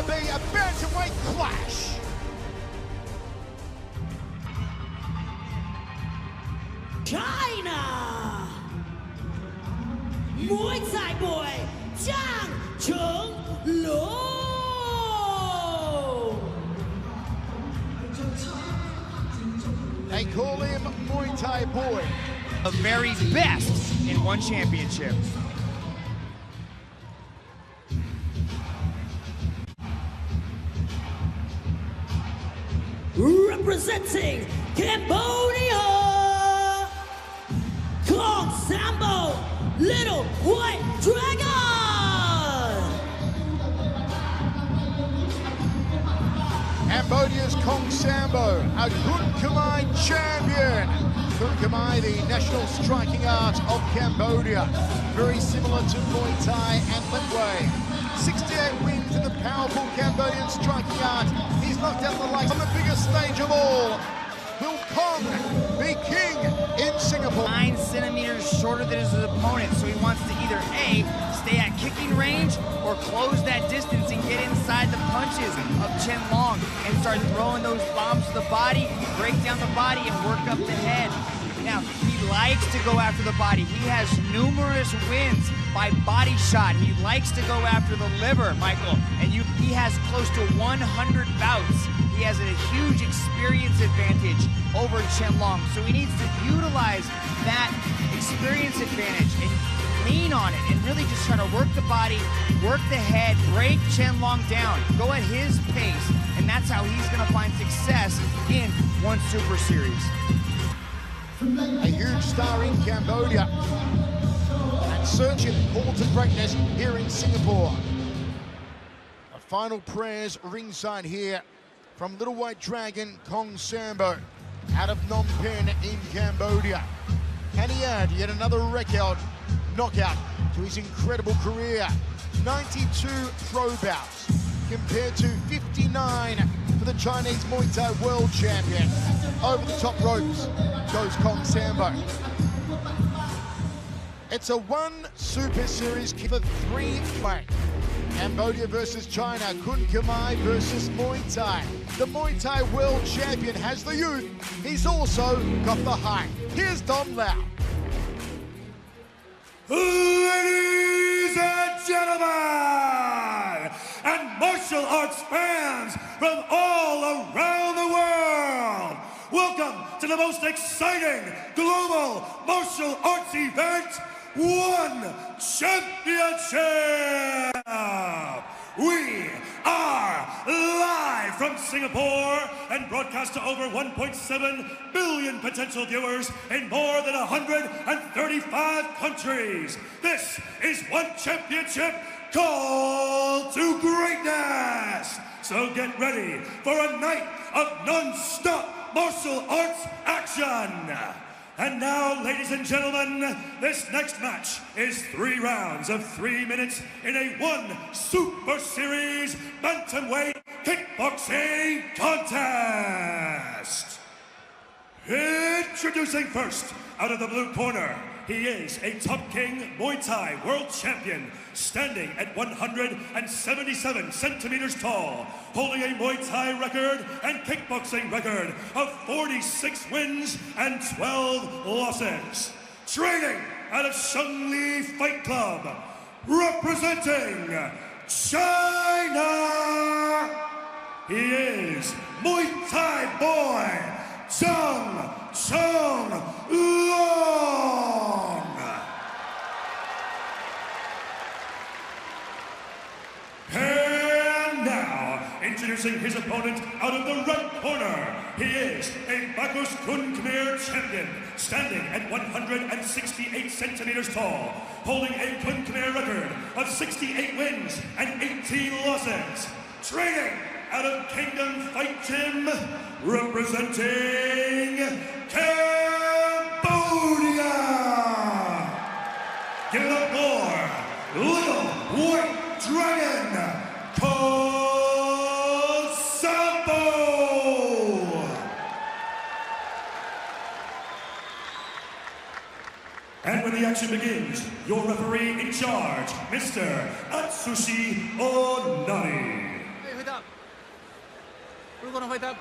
to be a bantamweight clash. China, Muay Thai boy, Zhang Cheng. They call him Muay Thai boy. The very best in one championship. Representing Cambodia, Sombo, Little White Dragon. Cambodia's Sambo, a Kun Khmer champion. Kun Khmer, the national striking art of Cambodia. Very similar to Muay Thai and Lingwei. 68 wins in the powerful Cambodian striking art. He's knocked out the likes on the biggest stage of all. Will Kong be king in Singapore? 9 centimeters shorter than his opponent, so he wants to either A, stay at kicking range, or close that distance and get inside the punches of Chen Long and start throwing those bombs to the body, break down the body, and work up the head. Now, he likes to go after the body. He has numerous wins by body shot. He likes to go after the liver, Michael, and he has close to 100 bouts. He has a huge experience advantage over Chen Long, so he needs to utilize that experience advantage and lean on it and really just try to work the body, work the head, break Chen Long down, go at his pace, and that's how he's going to find success in one Super Series. A huge star in Cambodia and searching call to greatness here in Singapore. The final prayers ringside here from Little White Dragon Sambo out of Phnom Penh in Cambodia. Can he add yet another record knockout to his incredible career? 92 pro bouts compared to 59 for the Chinese Muay Thai world champion. Over the top ropes goes Sambo. It's a one Super Series for 3 fights. Cambodia versus China, Kun Khmer versus Muay Thai. The Muay Thai world champion has the youth. He's also got the height. Here's Dom Lau. Ladies and gentlemen, and martial arts fans from all around the world, welcome to the most exciting global martial arts event, One Championship! We are live from Singapore and broadcast to over 1.7 billion potential viewers in more than 135 countries. This is One Championship called to greatness. So get ready for a night of non-stop martial arts action. And now, ladies and gentlemen, this next match is 3 rounds of 3 minutes in a one Super Series bantamweight kickboxing contest. Introducing first, out of the blue corner, he is a Top King Muay Thai world champion, standing at 177 centimeters tall, holding a Muay Thai record and kickboxing record of 46 wins and 12 losses. Training out of Shangli Fight Club, representing China, he is Muay Thai boy, Zhang Cheng. And now, introducing his opponent out of the red corner, he is a Bacchus Kun Khmer champion, standing at 168 centimeters tall, holding a Kun Khmer record of 68 wins and 18 losses. Training out of Kingdom Fight Gym, representing Cambodia. Give it up for Little White Dragon, Sombo. And when the action begins, your referee in charge, Mr. Atsushi Onari. corner fighter.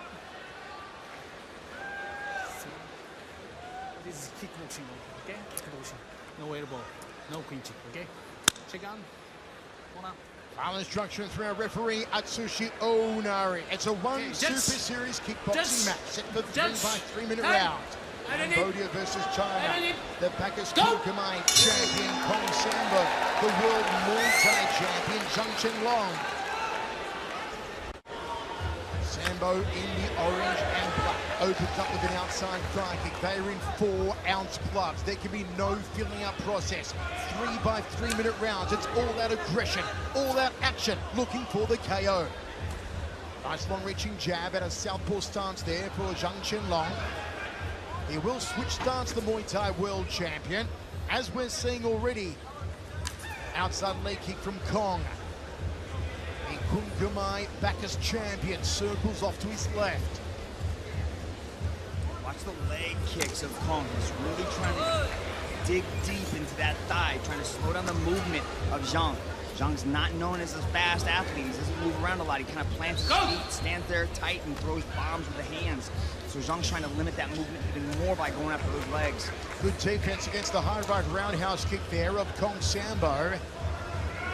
This is kickboxing, okay? Kickboxing. No elbow, no clinching, okay? Check on. Corner. Final instructions from our referee, Atsushi Onari. It's a one Super Judge. Series kickboxing Judge. match set for Judge. 3 by 3 minute Time. round. Cambodia versus China. Ready. The Bacchus Go. Kumai champion Kong Sambo. The world Muay Thai champion Zhang Cheng. Sambo in the orange and black opens up with an outside thigh kick. They are in 4-ounce gloves. There can be no filling up process. 3 by 3 minute rounds. It's all out aggression, all out action, looking for the KO. Nice long-reaching jab out of southpaw stance there for Zhang Cheng. He will switch stance, the Muay Thai world champion, as we're seeing already. Outside leg kick from Kong. The Kumai Bacchus champion circles off to his left. Watch the leg kicks of Kong. He's really trying to dig deep into that thigh, trying to slow down the movement of Zhang. Zhang's not known as a fast athlete. He doesn't move around a lot. He kind of plants his feet, stands there tight, and throws bombs with the hands. So Zhang's trying to limit that movement even more by going after those legs. Good defense against the high right roundhouse kick there of Kong Sambo.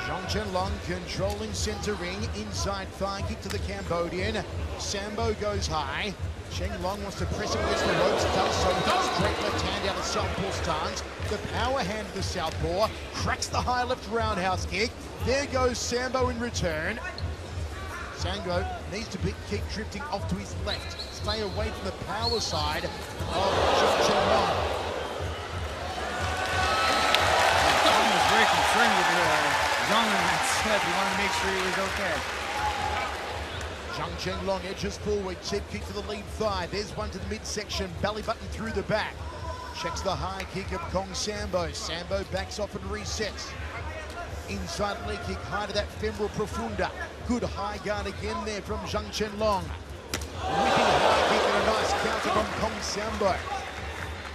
Zhang Cheng controlling center ring, inside thigh kick to the Cambodian. Sambo goes high. Cheng Long wants to press him against the ropes, does so. Straight left hand out of southpaw stance. The power hand of the southpaw cracks the high left roundhouse kick. There goes Sambo in return. Sambo needs to be keep drifting off to his left. Stay away from the power side of Zhang Cheng Long. Kong was very concerned with Zhang in that slip. He wanted to make sure he was okay. Zhang Cheng Long edges forward, tip kick to the lead thigh. There's one to the midsection, belly button through the back. Checks the high kick of Kong Sambo. Sambo backs off and resets. Inside leg kick, high to that femoral profunda. Good high guard again there from Zhang Cheng Long. Whipping high kick and a nice counter from Kong Sambo.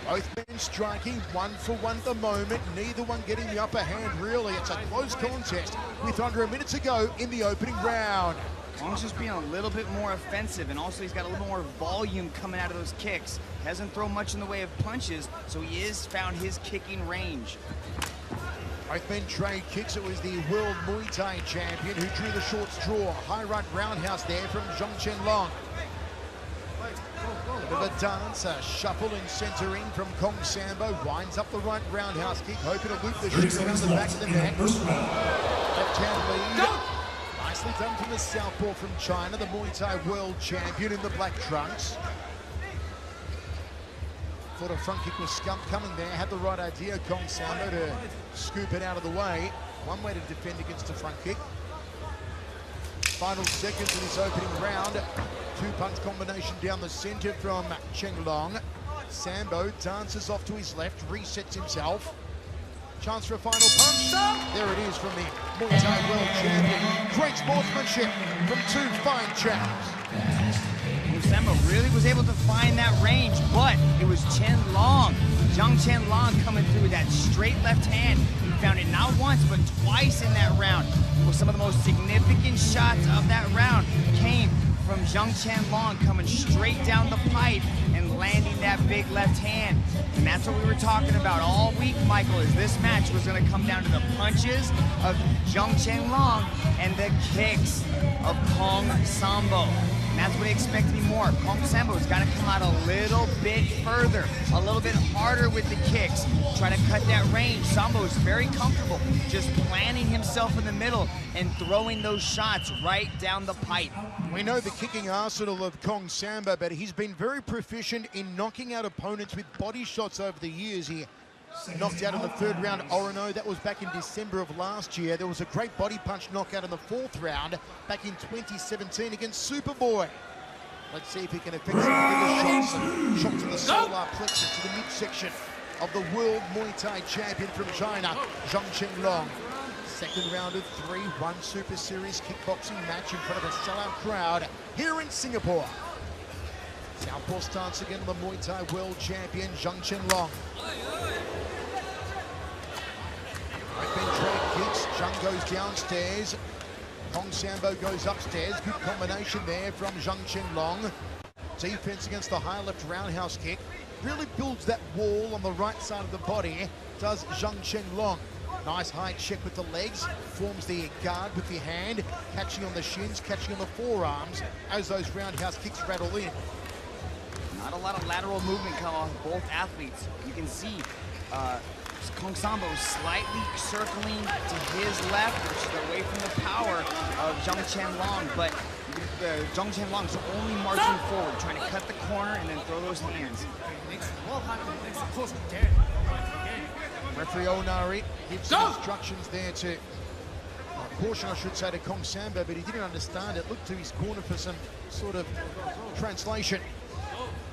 Both men striking 1-for-1 at the moment. Neither one getting the upper hand, really. It's a close contest with under a minute to go in the opening round. Kong's just being a little bit more offensive, and also he's got a little more volume coming out of those kicks. Hasn't thrown much in the way of punches, so he has found his kicking range. Both men trade kicks. It was the world Muay Thai champion who drew the short straw. High right roundhouse there from Zhang Cheng Long. A bit of a dancer, shuffle and centering from Kong Sambo. Winds up the right roundhouse kick, hoping to loop the shit around the back of the neck. Left hand lead. Nicely done from the southpaw from China, the Muay Thai world champion in the black trunks. Thought a front kick was scumped coming there. Had the right idea, Kong Sambo, to scoop it out of the way. One way to defend against a front kick. Final seconds of this opening round. Two-punch combination down the center from Cheng Long. Sambo dances off to his left, resets himself. Chance for a final punch. There it is from the Muay Thai world champion. Great sportsmanship from two fine chaps. Sambo really was able to find that range, but it was Cheng Long, Zhang Cheng Long coming through with that straight left hand. He found it not once, but twice in that round. Well, some of the most significant shots of that round came from Zhang Cheng Long coming straight down the pipe and landing that big left hand. And that's what we were talking about all week, Michael, is this match was going to come down to the punches of Zhang Cheng Long and the kicks of Kong Sambo. And that's what he expected more. Kong Sambo's got to come out a little bit further, a little bit harder with the kicks, try to cut that range. Sambo's very comfortable just planting himself in the middle and throwing those shots right down the pipe. We know the kicking arsenal of Kong Sambo, but he's been very proficient in knocking out opponents with body shots over the years. He knocked out in the third round Orono. That was back in December of last year. There was a great body punch knockout in the fourth round back in 2017 against Superboy. Let's see if he can effect some bigger shots. And shot to the solar plexus, to the midsection of the world Muay Thai champion from China, Zhang Cheng Long. Second round of 3, one Super Series kickboxing match in front of a sellout crowd here in Singapore. Southpaw stance again on the Muay Thai world champion, Zhang Cheng Long. Right ben trade kicks, Zhang goes downstairs. Kong Sambo goes upstairs. Good combination there from Zhang Cheng. Defense against the high left roundhouse kick. Really builds that wall on the right side of the body, does Zhang Cheng. Nice high check with the legs, forms the guard with the hand, catching on the shins, catching on the forearms as those roundhouse kicks rattle in. Not a lot of lateral movement come off both athletes. You can see Kong Sambo slightly circling to his left, which is away from the power of Zhang Cheng, but Zhang Chenlong's only marching forward, trying to cut the corner and then throw those hands. Referee Onari gives some instructions there to, caution I should say, to Kong Sambo, but he didn't understand it. Looked to his corner for some sort of translation.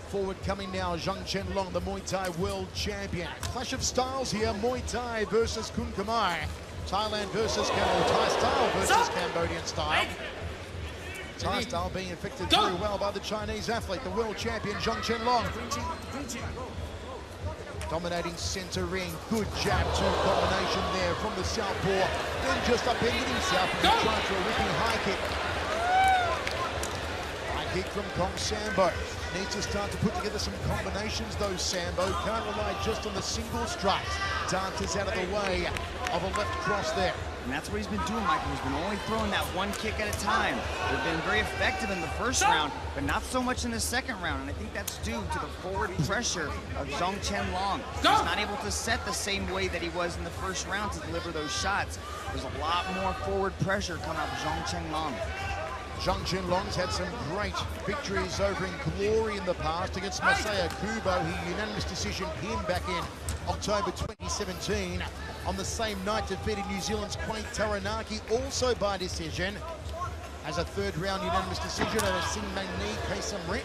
Forward coming now, Zhang Cheng, the Muay Thai world champion. Clash of styles here, Muay Thai versus Kun Khmer. Thailand versus Thai style versus Cambodian style. Thai style being affected very well by the Chinese athlete, the world champion Zhang Cheng. Dominating center ring, good jab, two combination there from the southpaw. Then just upended himself and trying for a whipping high kick. High kick from Kong Sambo. Needs to start to put together some combinations though, Sambo. Can't rely just on the single strikes. Dances out of the way of a left cross there. And that's what he's been doing, Michael. He's been only throwing that one kick at a time. They've been very effective in the first round, but not so much in the second round. And I think that's due to the forward pressure of Zhang Cheng. He's not able to set the same way that he was in the first round to deliver those shots. There's a lot more forward pressure coming out of Zhang Cheng. Zhang Chenlong's had some great victories over in glory in the past against Masaya Kubo. He unanimous decision pinned back in October 2017. On the same night, defeated New Zealand's Quaint Taranaki, also by decision. Has a third round unanimous decision over Sing Mang Ni, Kaysam Rit,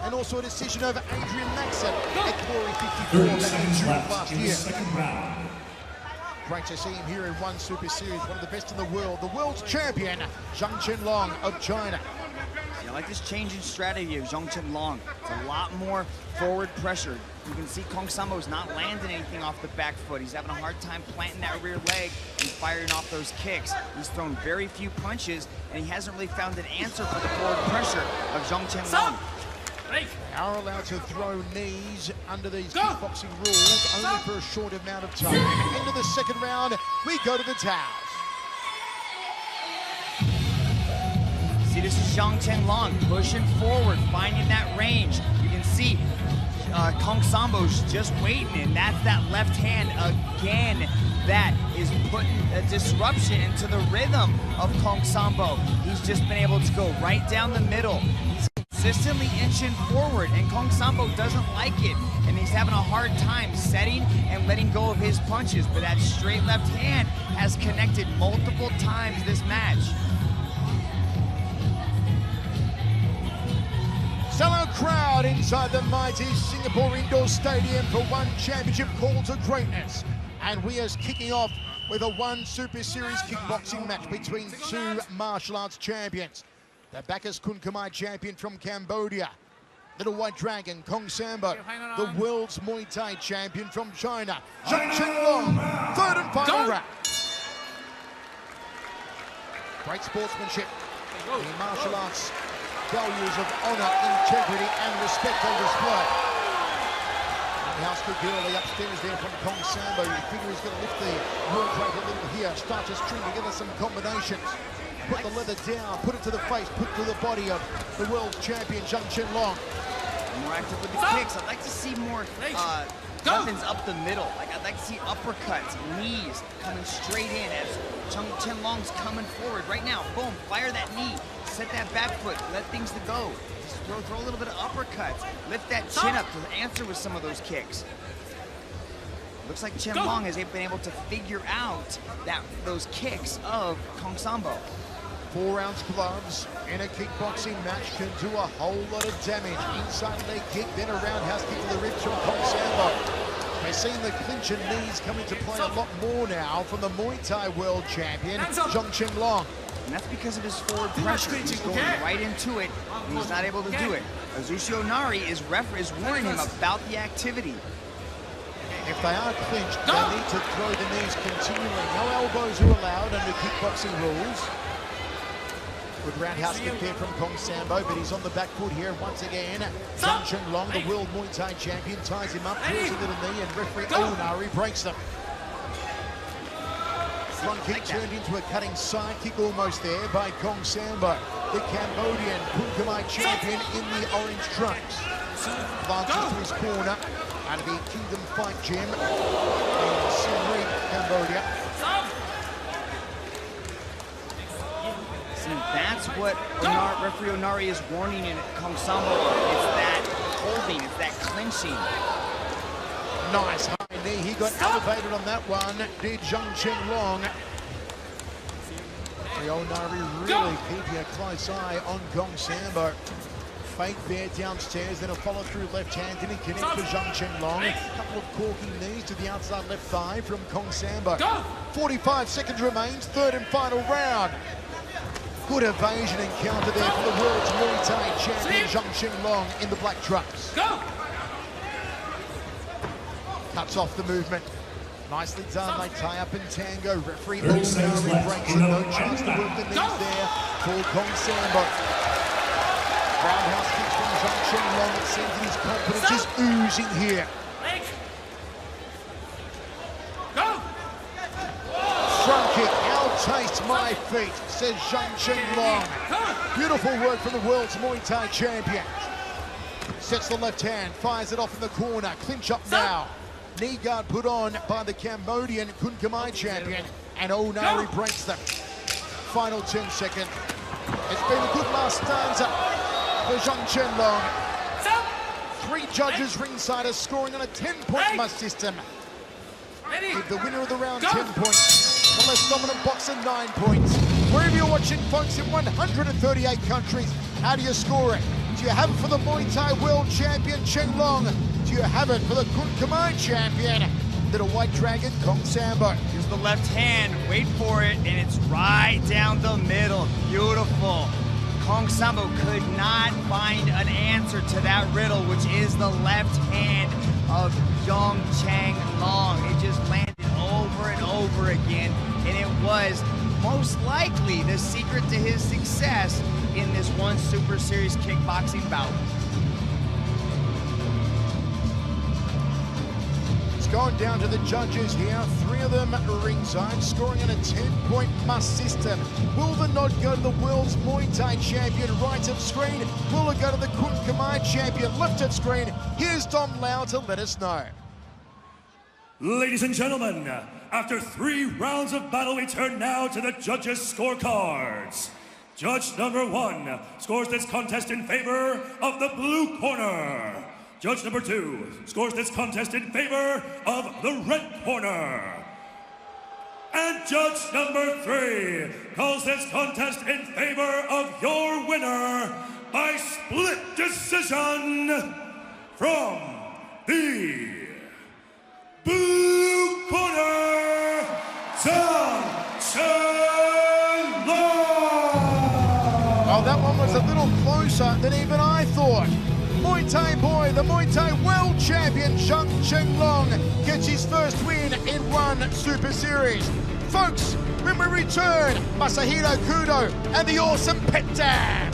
and also a decision over Adrian Maxon at Glory 54 back in June of last year. Great to see him here in one Super Series, one of the best in the world, the world's champion, Zhang Cheng of China. I like this change in strategy of Zhang Cheng. It's a lot more forward pressure. You can see Kong Sambo's not landing anything off the back foot. He's having a hard time planting that rear leg and firing off those kicks. He's thrown very few punches, and he hasn't really found an answer for the forward pressure of Zhang Cheng. They are allowed to throw knees under these kickboxing rules, only for a short amount of time. Into the second round, we go to the towels. See, this is Zhang Cheng pushing forward, finding that range. You can see Kong Sambo's just waiting, and that's that left hand again that is putting a disruption into the rhythm of Kong Sambo. He's just been able to go right down the middle. He's consistently inching forward, and Kong Sambo doesn't like it, and he's having a hard time setting and letting go of his punches, but that straight left hand has connected multiple times this match. Sellout crowd inside the mighty Singapore Indoor Stadium for one championship call to greatness. And we are kicking off with a one Super Series kickboxing match between two martial arts champions. The Bacchus Kun Khmer champion from Cambodia, Little White Dragon, Kong Sambo, the world's Muay Thai champion from China, Zhang Cheng. Third and final round. Great sportsmanship, the martial arts values of honor, integrity, and respect on display. House kick early upstairs there from Kong Sambo. You figure he's going to lift the world rate a little here, start to string together some combinations. Put the leather down, put it to the face, put to the body of the world champion, Zhang Cheng. More active with the kicks. I'd like to see more weapons up the middle. I'd like to see uppercuts, knees coming straight in as Zhang Cheng coming forward right now. Boom, fire that knee, set that back foot, let things to go. Just throw a little bit of uppercuts, lift that chin up to answer with some of those kicks. Looks like Cheng has been able to figure out those kicks of Kong Sambo. 4-ounce gloves in a kickboxing match can do a whole lot of damage. Inside leg kick, then a roundhouse kick to the ribs from Kong Sambo. We're seeing the clinch and knees come into play a lot more now from the Muay Thai world champion, Zhang Cheng. And that's because of his forward pressure. He's going right into it, and he's not able to do it. Azushi Onari is warning him about the activity. If they are clinched, they need to throw the knees continually. No elbows are allowed under kickboxing rules. Good roundhouse kick there from Kong Sambo, but he's on the back foot here once again. Zhang Cheng, the world Muay Thai champion, ties him up, pulls a little knee, and referee Onari breaks them. Front kick turned into a cutting side kick almost there by Kong Sambo, the Cambodian Kun Khmer champion in the orange trunks. Advances to his corner out of the Kingdom Fight Gym in Siem Reap, Cambodia. See, that's what referee Onari is warning in Kong Sombo. It's that holding, it's that clinching. Nice high knee, he got elevated on that one, did Zhang Cheng Long. Onari really keeping a close eye on Kong Sambo. Fake bear downstairs, then a follow through left hand, and he connects to Zhang Cheng Long. A couple of corking knees to the outside left thigh from Kong Sambo. 45 seconds remains, third and final round. Good evasion encounter there for the world's Muay Thai champion Zhang Cheng Long in the black trunks. Cuts off the movement. Nicely done, they tie up in tango. Referee Onari breaks it, no chance to work the knees there for Kong Sambo. Roundhouse kicks from Zhang Cheng Long, it seems that his confidence is oozing here. Front kick, I'll taste my feet, says Zhang Cheng Long. Beautiful work from the world's Muay Thai champion. Sets the left hand, fires it off in the corner, clinch up now. Knee guard put on by the Cambodian Kun Khmer champion, and Onari breaks them. Final 10 seconds. It's been a good last stanza for Zhang Cheng Long. 3 judges ringside are scoring on a 10-point must system. Give the winner of the round 10 points, the less dominant boxer 9 points. Wherever you're watching, folks, in 138 countries, how do you score it? Do you have it for the Muay Thai world champion Cheng Long? Do you have it for the Kun Khmer champion, little white dragon Kong Sambo? Here's the left hand, wait for it, and it's right down the middle. Beautiful. Kong Sambo could not find an answer to that riddle, which is the left hand of Zhang Cheng Long. It just landed over and over again, and it was most likely the secret to his success in this one Super Series kickboxing bout. It's gone down to the judges here, 3 of them ringside, scoring on a 10-point must system. Will the nod go to the world's Muay Thai champion right of screen? Will it go to the Kun Khmer champion left of screen? Here's Dom Lau to let us know. Ladies and gentlemen, after 3 rounds of battle, we turn now to the judges' scorecards. Judge number 1 scores this contest in favor of the blue corner. Judge number 2 scores this contest in favor of the red corner. And judge number 3 calls this contest in favor of your winner by split decision from the blue corner, Zhang Cheng Long. Oh, that one was a little closer than even I thought. Muay Thai boy, the Muay Thai world champion Zhang Cheng Long gets his first win in one Super Series. Folks, when we return, Masahiro Kudo and the awesome Pet Dad.